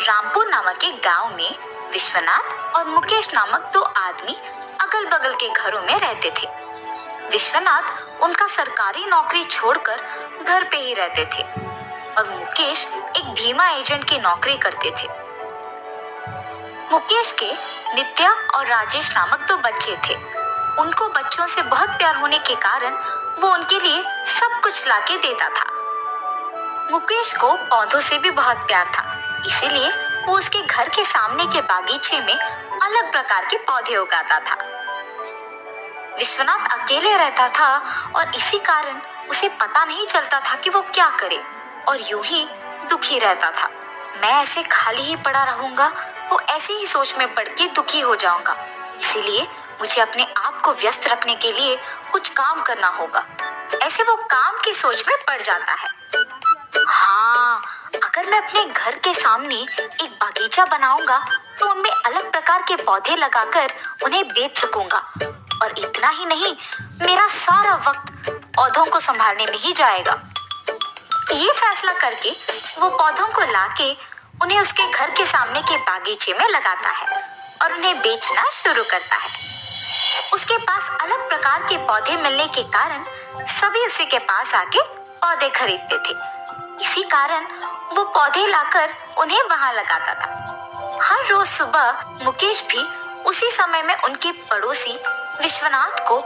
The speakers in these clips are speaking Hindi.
रामपुर नामक एक गांव में विश्वनाथ और मुकेश नामक दो आदमी अगल बगल के घरों में रहते थे। विश्वनाथ उनका सरकारी नौकरी छोड़कर घर पे ही रहते थे और मुकेश एक बीमा एजेंट की नौकरी करते थे। मुकेश के नित्या और राजेश नामक दो बच्चे थे। उनको बच्चों से बहुत प्यार होने के कारण वो उनके लिए सब कुछ लाके देता था। मुकेश को पौधों से भी बहुत प्यार था, इसीलिए वो उसके घर के सामने के बागीचे में अलग प्रकार के पौधे उगाता था। विश्वनाथ अकेले रहता था और इसी कारण उसे पता नहीं चलता था कि वो क्या करे और यूं ही दुखी रहता था। मैं ऐसे खाली ही पड़ा रहूंगा, वो ऐसे ही सोच में पड़ के दुखी हो जाऊंगा, इसीलिए मुझे अपने आप को व्यस्त रखने के लिए कुछ काम करना होगा। ऐसे वो काम की सोच में पड़ जाता है। हाँ, अगर मैं अपने घर के सामने एक बागीचा बनाऊंगा तो उनमें अलग प्रकार के पौधे लगाकर उन्हें बेच सकूंगा और इतना ही नहीं, मेरा सारा वक्त पौधों को संभालने में ही जाएगा। ये फैसला करके वो पौधों को लाके उन्हें उसके घर के सामने के बागीचे में लगाता है और उन्हें बेचना शुरू करता है। उसके पास अलग प्रकार के पौधे मिलने के कारण सभी उसी के पास आके पौधे खरीदते थे। इसी कारण वो पौधे लाकर उन्हें वहां लगाता था। हर रोज सुबह मुकेश भी उसी समय में उनके पड़ोसी विश्वनाथ को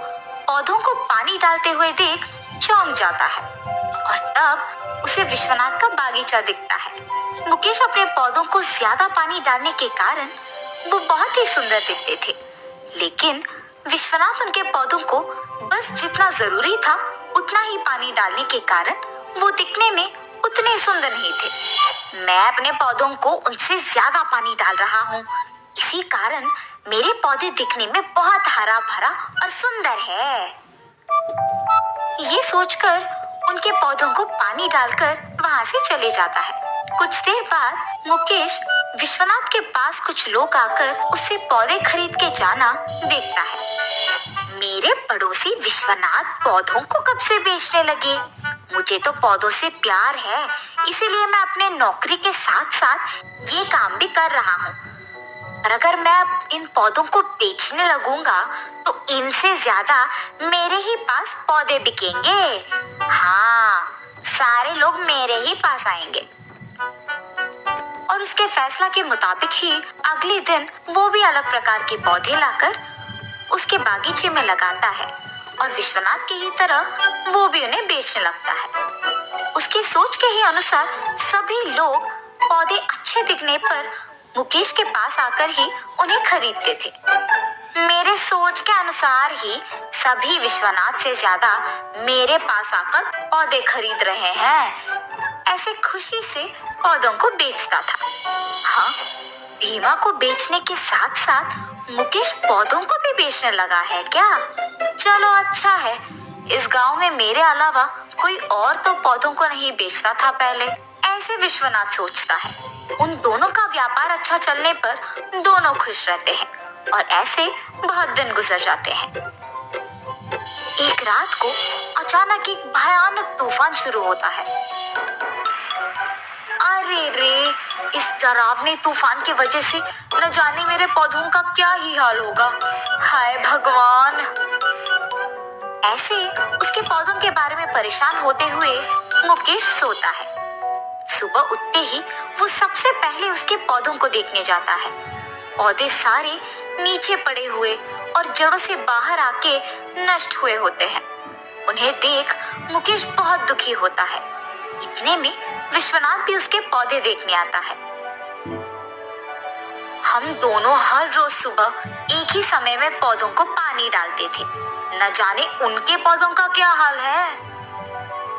पौधों को पानी डालते हुए देख चौंक जाता है और तब उसे विश्वनाथ का बागीचा दिखता है। मुकेश अपने पौधों को ज्यादा पानी डालने के कारण वो बहुत ही सुंदर दिखते थे, लेकिन विश्वनाथ उनके पौधों को बस जितना जरूरी था उतना ही पानी डालने के कारण वो दिखने में उतने सुंदर नहीं थे। मैं अपने पौधों को उनसे ज्यादा पानी डाल रहा हूँ, इसी कारण मेरे पौधे दिखने में बहुत हरा भरा और सुंदर है। ये सोचकर उनके पौधों को पानी डालकर वहां से चले जाता है। कुछ देर बाद मुकेश विश्वनाथ के पास कुछ लोग आकर उससे पौधे खरीद के जाना देखता है। मेरे पड़ोसी विश्वनाथ पौधों को कब से बेचने लगे? मुझे तो पौधों से प्यार है, इसीलिए मैं अपने नौकरी के साथ साथ ये काम भी कर रहा हूँ। और अगर मैं इन पौधों को बेचने लगूंगा तो इनसे ज्यादा मेरे ही पास पौधे बिकेंगे। हाँ, सारे लोग मेरे ही पास आएंगे। और उसके फैसला के मुताबिक ही अगले दिन वो भी अलग प्रकार के पौधे लाकर उसके बागीचे में लगाता है और विश्वनाथ के ही तरह वो भी उन्हें बेचने लगता है। उसकी सोच के ही अनुसार सभी लोग पौधे अच्छे दिखने पर मुकेश के पास आकर ही उन्हें खरीदते थे। मेरे सोच के अनुसार ही सभी विश्वनाथ से ज्यादा मेरे पास आकर पौधे खरीद रहे हैं। ऐसे खुशी से पौधों को बेचता था। हाँ, भीमा को बेचने के साथ साथ मुकेश पौधों को भी बेचने लगा है क्या? चलो अच्छा है, इस गांव में मेरे अलावा कोई और तो पौधों को नहीं बेचता था पहले, ऐसे विश्वनाथ सोचता है। उन दोनों का व्यापार अच्छा चलने पर दोनों खुश रहते हैं और ऐसे बहुत दिन गुजर जाते हैं। एक रात को अचानक एक भयानक तूफान शुरू होता है। अरे रे, इस डरावने तूफान की वजह से न जाने मेरे पौधों का क्या ही हाल होगा। हाय भगवान। ऐसे उसके पौधों के बारे में परेशान होते हुए मुकेश सोता है। सुबह उठते ही वो सबसे पहले उसके पौधों को देखने जाता है। पौधे सारे नीचे पड़े हुए और जड़ों से बाहर आके नष्ट हुए होते हैं। उन्हें देख मुकेश बहुत दुखी होता है। इतने में विश्वनाथ भी उसके पौधे देखने आता है। हम दोनों हर रोज सुबह एक ही समय में पौधों को पानी डालते थे, न जाने उनके पौधों का क्या हाल है।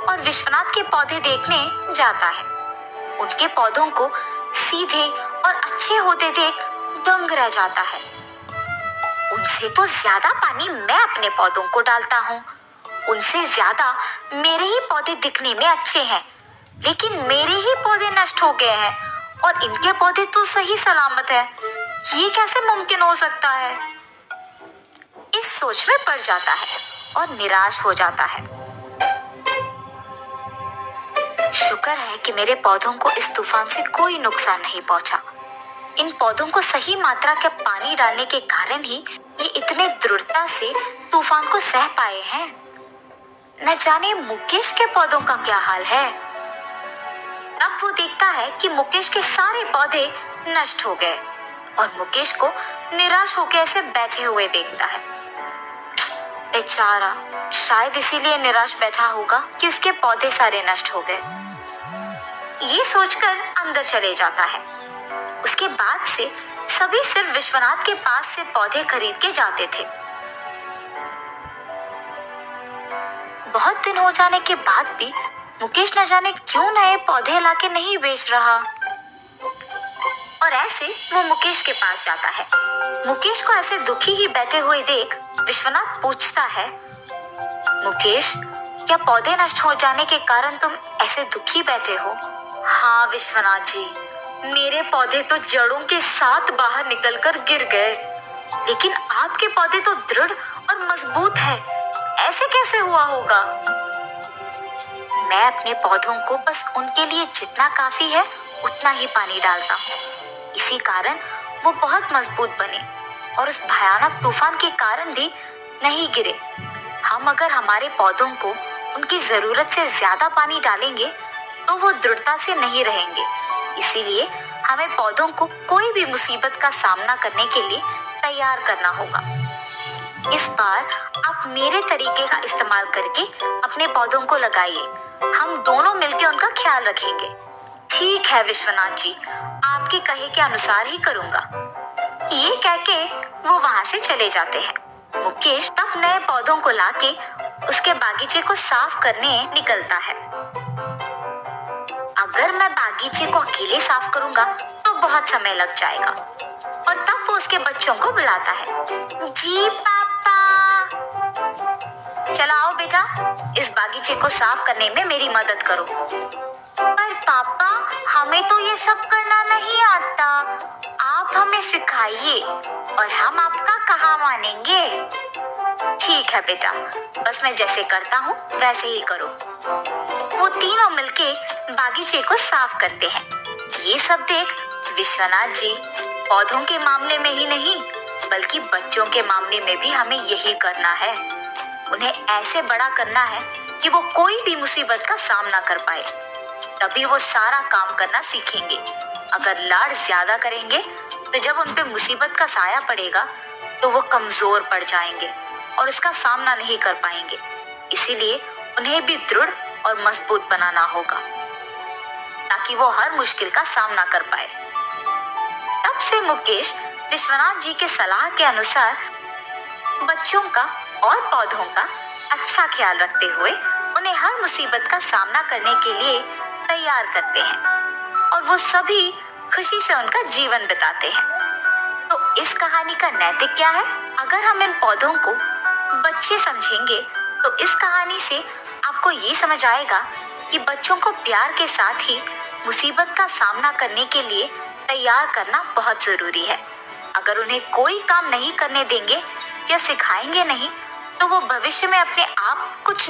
और विश्वनाथ के पौधे देखने जाता है। उनके पौधों को सीधे और अच्छे होते देख दंग रह जाता है। उनसे तो ज्यादा पानी मैं अपने पौधों को डालता हूँ, उनसे ज्यादा मेरे ही पौधे दिखने में अच्छे हैं, लेकिन मेरे ही पौधे नष्ट हो गए हैं और इनके पौधे तो सही सलामत है। ये कैसे मुमकिन हो सकता है? इस सोच में पड़ जाता है और निराश हो जाता है। शुक्र है कि मेरे पौधों को इस तूफान से कोई नुकसान नहीं पहुंचा। इन पौधों को सही मात्रा का पानी डालने के कारण ही ये इतने दृढ़ता से तूफान को सह पाए हैं। न जाने मुकेश के पौधों का क्या हाल है। अब वो देखता है कि मुकेश के सारे पौधे नष्ट हो गए और मुकेश को निराश होकर ऐसे बैठे हुए देखता है। बेचारा, शायद इसीलिए निराश बैठा होगा कि उसके पौधे सारे नष्ट हो गए। ये सोचकर अंदर चले जाता है। उसके बाद से सभी सिर्फ विश्वनाथ के पास से पौधे खरीद के जाते थे। बहुत दिन हो जाने के बाद भी मुकेश न जाने क्यों नए पौधे लाके नहीं बेच रहा। और ऐसे वो मुकेश के पास जाता है। मुकेश को ऐसे दुखी ही बैठे हुए देख विश्वनाथ पूछता है, मुकेश, क्या पौधे नष्ट हो जाने के कारण तुम ऐसे दुखी बैठे हो? हाँ विश्वनाथ जी, मेरे पौधे तो जड़ों के साथ बाहर निकलकर गिर गए, लेकिन आपके पौधे तो दृढ़ और मजबूत है, ऐसे कैसे हुआ होगा? मैं अपने पौधों को बस उनके लिए जितना काफी है उतना ही पानी डालता हूँ। इसी कारण वो बहुत मजबूत बने और उस भयानक तूफान के कारण भी नहीं गिरे। हम अगर हमारे पौधों को उनकी जरूरत से ज्यादा पानी डालेंगे तो वो दृढ़ता से नहीं रहेंगे। इसीलिए हमें पौधों को कोई भी मुसीबत का सामना करने के लिए तैयार करना होगा। इस बार आप मेरे तरीके का इस्तेमाल करके अपने पौधों को लगाइए। हम दोनों मिलकर उनका ख्याल रखेंगे। ठीक है विश्वनाथ जी, आपके कहे के अनुसार ही करूंगा। ये कह के वो वहां से चले जाते हैं। मुकेश तब नए पौधों को लाके उसके बागीचे को साफ करने निकलता है। अगर मैं बागीचे को अकेले साफ करूंगा तो बहुत समय लग जाएगा। और तब वो उसके बच्चों को बुलाता है। जी पापा, चलो आओ बेटा, इस बागीचे को साफ करने में मेरी मदद करो। पर पापा, हमें तो ये सब करना नहीं आता, आप हमें सिखाइए और हम आपका कहाँ मानेंगे। ठीक है बेटा, बस मैं जैसे करता हूँ वैसे ही करो। वो तीनों मिलके बागीचे को साफ करते हैं। ये सब देख विश्वनाथ जी, पौधों के मामले में ही नहीं बल्कि बच्चों के मामले में भी हमें यही करना है। उन्हें ऐसे बड़ा करना है कि वो कोई भी मुसीबत का सामना कर पाए, तभी वो सारा काम करना सीखेंगे। अगर लाड ज्यादा करेंगे तो जब उन पे मुसीबत का साया पड़ेगा तो वो कमजोर पड़ जाएंगे और उसका सामना नहीं कर पाएंगे। इसीलिए उन्हें भी दृढ़ और मजबूत बनाना होगा ताकि वो हर मुश्किल का सामना कर पाए। तब से मुकेश विश्वनाथ जी के सलाह के अनुसार बच्चों का और पौधों का अच्छा ख्याल रखते हुए उन्हें हर मुसीबत का सामना करने के लिए तैयार करते हैं और वो सभी खुशी से उनका जीवन बिताते हैं। तो इस कहानी का नैतिक क्या है? अगर हम इन पौधों को बच्चे समझेंगे तो इस कहानी से आपको ये समझ आएगा कि बच्चों को प्यार के साथ ही मुसीबत का सामना करने के लिए तैयार करना बहुत जरूरी है। अगर उन्हें कोई काम नहीं करने देंगे या सिखाएंगे नहीं तो वो भविष्य में अपने आप कुछ